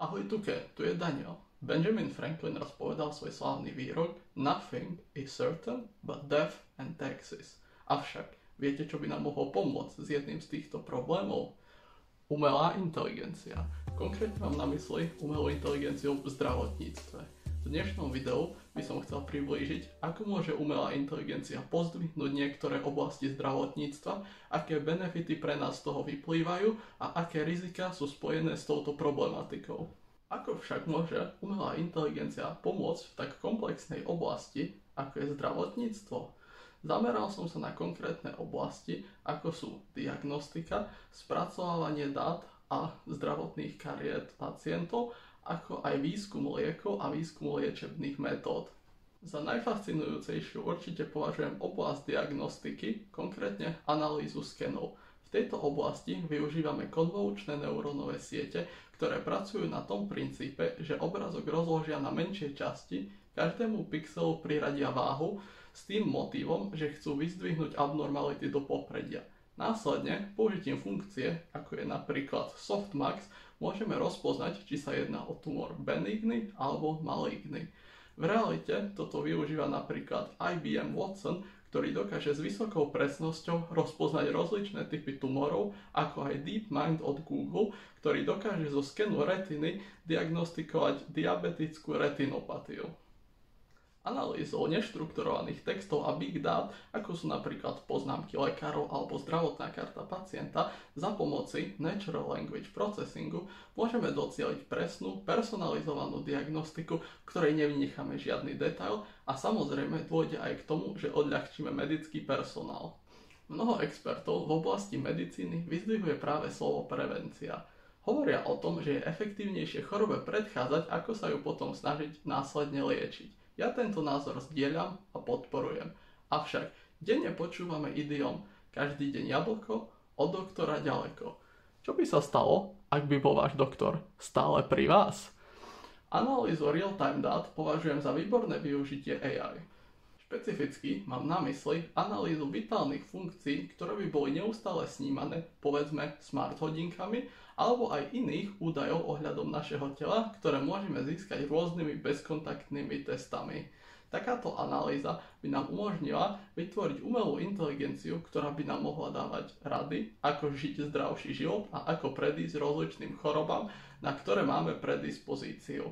Ahoj Tuke, tu je Daniel. Benjamin Franklin raz povedal svoj slávny výrok Nothing is certain but death and taxes. Avšak, viete, čo by nám mohlo pomôcť s jedným z týchto problémov? Umelá inteligencia. Konkrétne mám na mysli umelú inteligenciu v zdravotníctve. V dnešnom videu by som chcel priblížiť, ako môže umelá inteligencia pozdvihnúť niektoré oblasti zdravotníctva, aké benefity pre nás z toho vyplývajú a aké rizika sú spojené s touto problematikou. Ako však môže umelá inteligencia pomôcť v tak komplexnej oblasti, ako je zdravotníctvo? Zameral som sa na konkrétne oblasti, ako sú diagnostika, spracovávanie dát a zdravotných kariét pacientov, ako aj výskum liekov a výskum liečebných metód. Za najfascinujúcejšiu určite považujem oblasť diagnostiky, konkrétne analýzu skenov. V tejto oblasti využívame konvolučné neurónové siete, ktoré pracujú na tom princípe, že obrazok rozložia na menšie časti, každému pixelu priradia váhu s tým motívom, že chcú vyzdvihnúť abnormality do popredia. Následne, použitím funkcie, ako je napríklad softmax, môžeme rozpoznať, či sa jedná o tumor benigný alebo maligný. V realite toto využíva napríklad IBM Watson, ktorý dokáže s vysokou presnosťou rozpoznať rozličné typy tumorov, ako aj DeepMind od Google, ktorý dokáže zo skenu retiny diagnostikovať diabetickú retinopatiu. Analýzou neštrukturovaných textov a big dát, ako sú napríklad poznámky lekárov alebo zdravotná karta pacienta, za pomoci Natural Language Processingu môžeme docieliť presnú, personalizovanú diagnostiku, v ktorej nevynecháme žiadny detail a samozrejme dôjde aj k tomu, že odľahčíme medický personál. Mnoho expertov v oblasti medicíny vyzdvihuje práve slovo prevencia. Hovoria o tom, že je efektívnejšie chorobe predchádzať, ako sa ju potom snažiť následne liečiť. Ja tento názor zdieľam a podporujem. Avšak denne počúvame idiom každý deň jablko, od doktora ďaleko. Čo by sa stalo, ak by bol váš doktor stále pri vás? Analýzu real-time dát považujem za výborné využitie AI. Špecificky mám na mysli analýzu vitálnych funkcií, ktoré by boli neustále snímané, povedzme smart hodinkami, alebo aj iných údajov ohľadom našeho tela, ktoré môžeme získať rôznymi bezkontaktnými testami. Takáto analýza by nám umožnila vytvoriť umelú inteligenciu, ktorá by nám mohla dávať rady, ako žiť zdravší život a ako predísť rozličným chorobám, na ktoré máme predispozíciu.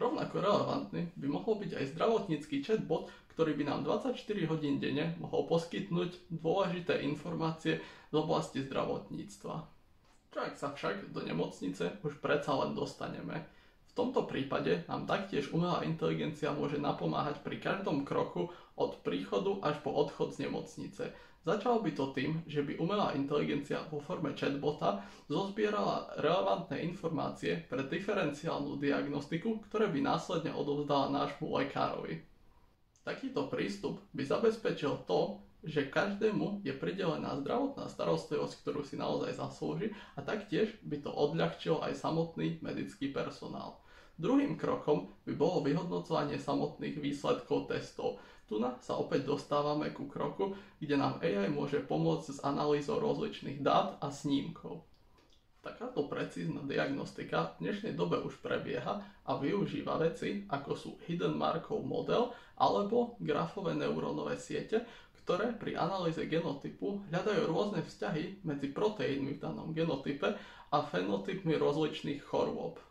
Rovnako relevantný by mohol byť aj zdravotnícky chatbot, ktorý by nám 24 hodín denne mohol poskytnúť dôležité informácie z oblasti zdravotníctva. Čo ak sa však do nemocnice už predsa len dostaneme? V tomto prípade nám taktiež umelá inteligencia môže napomáhať pri každom kroku od príchodu až po odchod z nemocnice. Začalo by to tým, že by umelá inteligencia vo forme chatbota zozbierala relevantné informácie pre diferenciálnu diagnostiku, ktoré by následne odovzdala nášmu lekárovi. Takýto prístup by zabezpečil to, že každému je pridelená zdravotná starostlivosť, ktorú si naozaj zaslúži, a taktiež by to odľahčilo aj samotný medický personál. Druhým krokom by bolo vyhodnocovanie samotných výsledkov testov. Tu sa opäť dostávame ku kroku, kde nám AI môže pomôcť s analýzou rozličných dát a snímkov. Takáto precízna diagnostika v dnešnej dobe už prebieha a využíva veci ako sú Hidden Markov model alebo grafové neurónové siete, ktoré pri analýze genotypu hľadajú rôzne vzťahy medzi proteínmi v danom genotype a fenotypmi rozličných chorôb.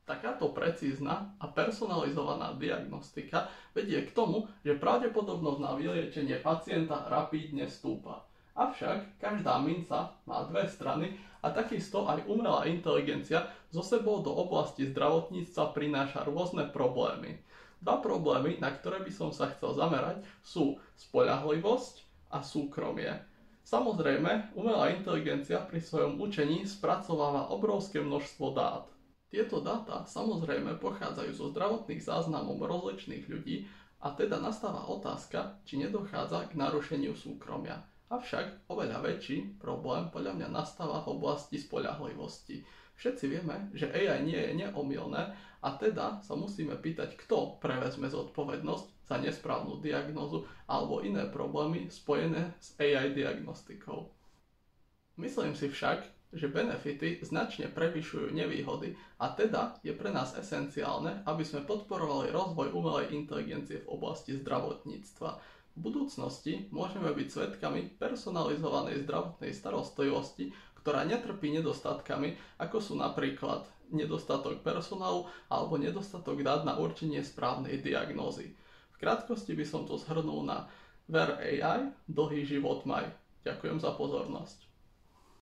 Takáto precízna a personalizovaná diagnostika vedie k tomu, že pravdepodobnosť na vyliečenie pacienta rapídne stúpa. Avšak každá minca má dve strany a takisto aj umelá inteligencia so sebou do oblasti zdravotníctva prináša rôzne problémy. Dva problémy, na ktoré by som sa chcel zamerať, sú spoľahlivosť a súkromie. Samozrejme, umelá inteligencia pri svojom učení spracováva obrovské množstvo dát. Tieto dáta samozrejme pochádzajú zo zdravotných záznamov rozličných ľudí a teda nastáva otázka, či nedochádza k narušeniu súkromia. Avšak oveľa väčší problém podľa mňa nastáva v oblasti spoľahlivosti. Všetci vieme, že AI nie je neomylné a teda sa musíme pýtať, kto prevezme zodpovednosť za nesprávnu diagnózu alebo iné problémy spojené s AI diagnostikou. Myslím si však, že benefity značne prevyšujú nevýhody a teda je pre nás esenciálne, aby sme podporovali rozvoj umelej inteligencie v oblasti zdravotníctva. V budúcnosti môžeme byť svedkami personalizovanej zdravotnej starostlivosti, ktorá netrpí nedostatkami, ako sú napríklad nedostatok personálu alebo nedostatok dát na určenie správnej diagnózy. V krátkosti by som to zhrnul na Ver AI, dlhý život maj. Ďakujem za pozornosť.